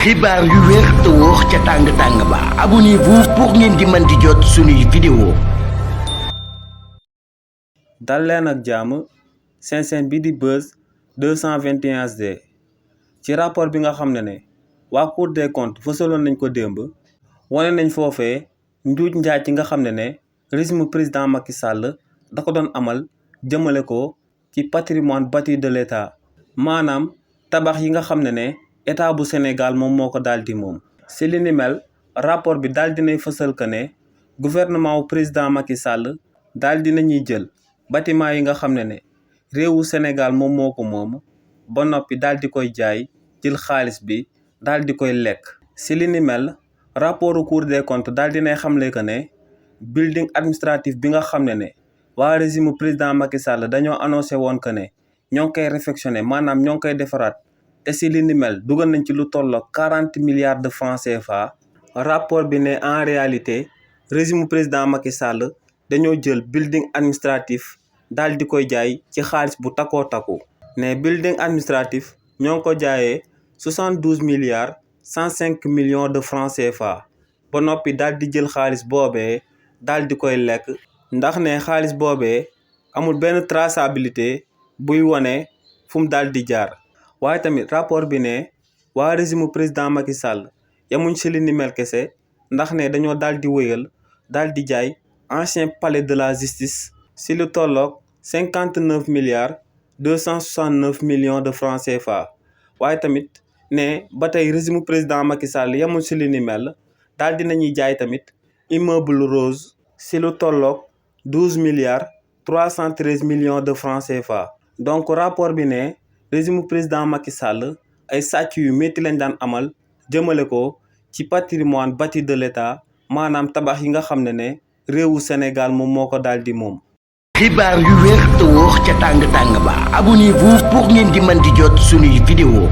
xibaar yu wér te wóor ca tàng-tàng ba abonnez-vous pour ngeen di mën di jot suñuy vidéo. dal leen ak jàmm seen bi di Buzz 221 HD ci rapport bi nga xam ne waa Cour des comptes fësaloon nañ ko démb wane nañ foofee njuuj njaaj ci nga xam ne régime président Macky Sall da ko doon amal jëmale ko ci patrimoine bâti de l'État maanaam tabax yi nga xam ne état bu Sénégal moom moo ko daal di moom. si li ni mel rapport bi daal dinay fësal que ne gouvernement wu président Macky Sall daal dinañuy jël bâtiment yi nga xam ne réewu Sénégal moom moo ko moom ba noppi daal di koy jaay jël xaalis bi daal di koy lekk. si li ni mel rapportu Cour des comptes daal dinay xamle que ne building administratif bi nga xam ne waa régime président Macky Sall dañoo annoncé woon que ne ñoo ngi koy réfectionné maanaam ñoo ngi koy defaraat. te si li ni mel dugal nañ ci lu tolloo 40 milliards de francs CFA. rapport bi ne en réalité régime président Macky Sall dañoo jël building administratif daal di koy jaay ci xaalis bu takkoo takku. ne building administratif ñoo ngi ko jaayee 72 milliards 105 millions de francs CFA ba noppi daal di jël xaalis boobee daal di koy lekk ndax ne xaalis boobee amul benn traçabilité buy wane fu mu daal di jaar. waaye tamit rapport bi ne waa régime président Macky Sall yamuñ si li ni mel kese ndax ne dañoo daal di wéyal daal di jaay ancien palais de la justice si lu tolloog 59 milliards 269 millions de francs CFA. waaye tamit ne ba tey régime président Macky Sall yamuñ si li ni mel daal di nañuy jaay tamit immeuble Rose si lu tolloog 12 milliards 313 millions de francs CFA. donc rapport bi ne régime président Macky Sall ay sàcc yu métti lañ daan amal jëmale ko ci patrimoine bâti de l'État maanaam tabax yi nga xam ne réewu Sénégal moom moo ko daal di moom. xibaar yu wér te wóor ca tàng-tàng ba abonnez-vous pour ngeen di mën di jot suñuy vidéo.